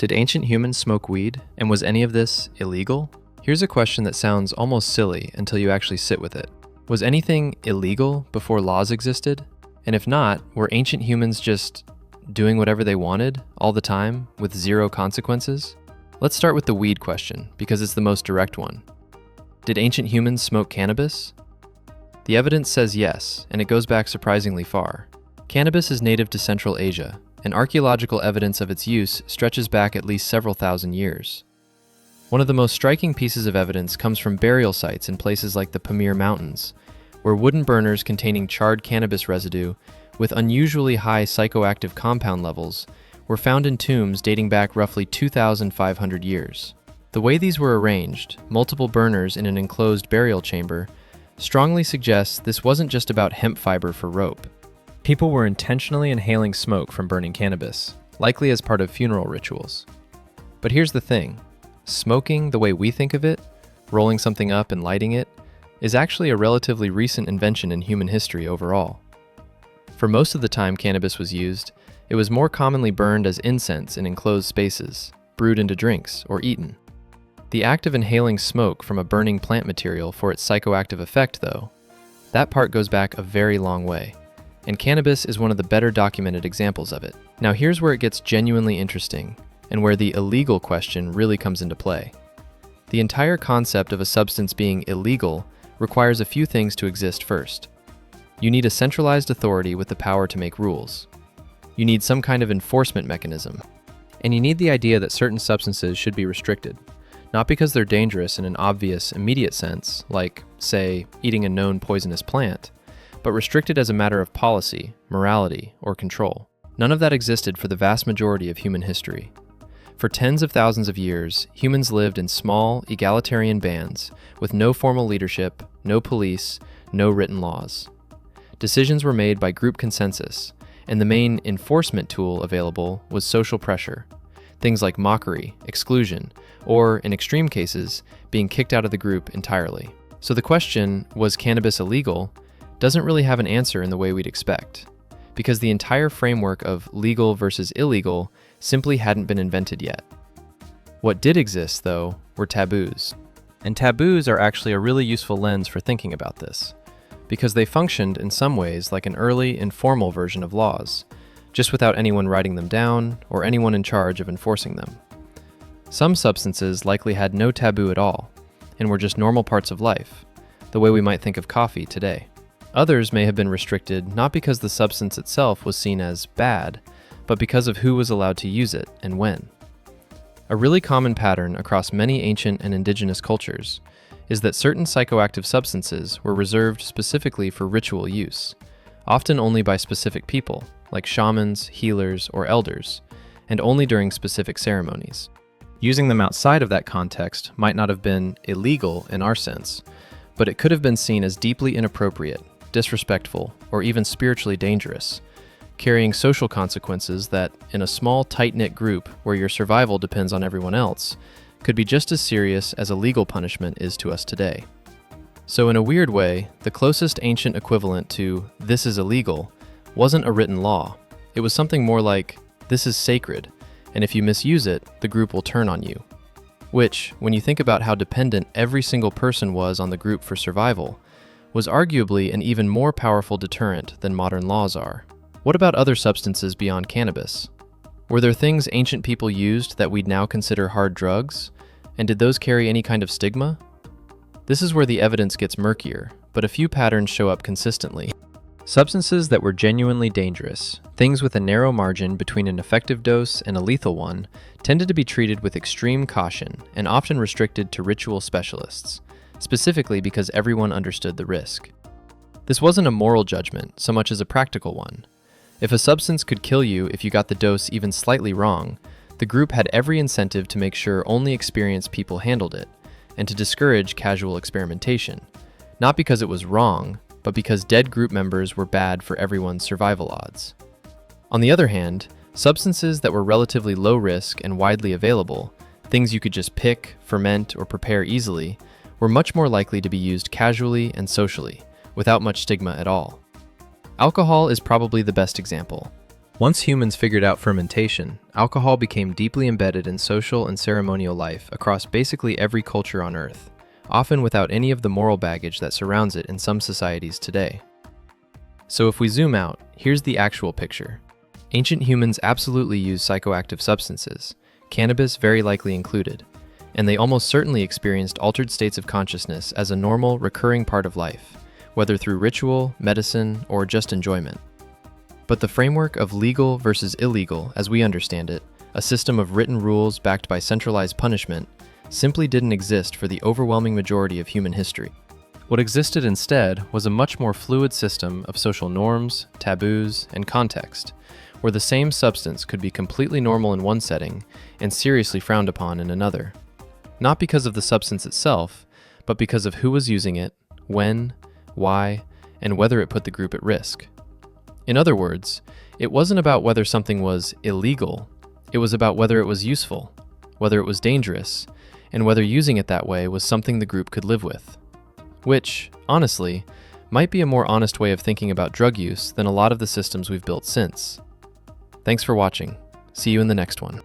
Did ancient humans smoke weed, and was any of this illegal? Here's a question that sounds almost silly until you actually sit with it. Was anything illegal before laws existed? And if not, were ancient humans just doing whatever they wanted all the time with zero consequences? Let's start with the weed question, because it's the most direct one. Did ancient humans smoke cannabis? The evidence says yes, and it goes back surprisingly far. Cannabis is native to Central Asia, and archaeological evidence of its use stretches back at least several thousand years. One of the most striking pieces of evidence comes from burial sites in places like the Pamir Mountains, where wooden burners containing charred cannabis residue with unusually high psychoactive compound levels were found in tombs dating back roughly 2,500 years. The way these were arranged, multiple burners in an enclosed burial chamber, strongly suggests this wasn't just about hemp fiber for rope. People were intentionally inhaling smoke from burning cannabis, likely as part of funeral rituals. But here's the thing. Smoking, the way we think of it, rolling something up and lighting it, is actually a relatively recent invention in human history overall. For most of the time cannabis was used, it was more commonly burned as incense in enclosed spaces, brewed into drinks, or eaten. The act of inhaling smoke from a burning plant material for its psychoactive effect, though, that part goes back a very long way, and cannabis is one of the better documented examples of it. Now here's where it gets genuinely interesting, and where the illegal question really comes into play. The entire concept of a substance being illegal requires a few things to exist first. You need a centralized authority with the power to make rules. You need some kind of enforcement mechanism. And you need the idea that certain substances should be restricted, not because they're dangerous in an obvious, immediate sense, like, say, eating a known poisonous plant, but restricted as a matter of policy, morality, or control. None of that existed for the vast majority of human history. For tens of thousands of years, humans lived in small, egalitarian bands with no formal leadership, no police, no written laws. Decisions were made by group consensus, and the main enforcement tool available was social pressure. Things like mockery, exclusion, or, in extreme cases, being kicked out of the group entirely. So the question, was cannabis illegal, doesn't really have an answer in the way we'd expect, because the entire framework of legal versus illegal simply hadn't been invented yet. What did exist, though, were taboos. And taboos are actually a really useful lens for thinking about this, because they functioned in some ways like an early, informal version of laws, just without anyone writing them down or anyone in charge of enforcing them. Some substances likely had no taboo at all, and were just normal parts of life, the way we might think of coffee today. Others may have been restricted not because the substance itself was seen as bad, but because of who was allowed to use it and when. A really common pattern across many ancient and indigenous cultures is that certain psychoactive substances were reserved specifically for ritual use, often only by specific people, like shamans, healers, or elders, and only during specific ceremonies. Using them outside of that context might not have been illegal in our sense, but it could have been seen as deeply inappropriate, disrespectful, or even spiritually dangerous, carrying social consequences that, in a small, tight-knit group where your survival depends on everyone else, could be just as serious as a legal punishment is to us today. So in a weird way, the closest ancient equivalent to "this is illegal" wasn't a written law. It was something more like, "this is sacred, and if you misuse it, the group will turn on you." Which, when you think about how dependent every single person was on the group for survival, was arguably an even more powerful deterrent than modern laws are. What about other substances beyond cannabis? Were there things ancient people used that we'd now consider hard drugs? And did those carry any kind of stigma? This is where the evidence gets murkier, but a few patterns show up consistently. Substances that were genuinely dangerous, things with a narrow margin between an effective dose and a lethal one, tended to be treated with extreme caution and often restricted to ritual specialists, specifically because everyone understood the risk. This wasn't a moral judgment so much as a practical one. If a substance could kill you if you got the dose even slightly wrong, the group had every incentive to make sure only experienced people handled it, and to discourage casual experimentation, not because it was wrong, but because dead group members were bad for everyone's survival odds. On the other hand, substances that were relatively low risk and widely available, things you could just pick, ferment, or prepare easily, were much more likely to be used casually and socially, without much stigma at all. Alcohol is probably the best example. Once humans figured out fermentation, alcohol became deeply embedded in social and ceremonial life across basically every culture on Earth, often without any of the moral baggage that surrounds it in some societies today. So if we zoom out, here's the actual picture. Ancient humans absolutely used psychoactive substances, cannabis very likely included, and they almost certainly experienced altered states of consciousness as a normal, recurring part of life, whether through ritual, medicine, or just enjoyment. But the framework of legal versus illegal, as we understand it, a system of written rules backed by centralized punishment, simply didn't exist for the overwhelming majority of human history. What existed instead was a much more fluid system of social norms, taboos, and context, where the same substance could be completely normal in one setting and seriously frowned upon in another. Not because of the substance itself, but because of who was using it, when, why, and whether it put the group at risk. In other words, it wasn't about whether something was illegal, it was about whether it was useful, whether it was dangerous, and whether using it that way was something the group could live with. Which, honestly, might be a more honest way of thinking about drug use than a lot of the systems we've built since. Thanks for watching. See you in the next one.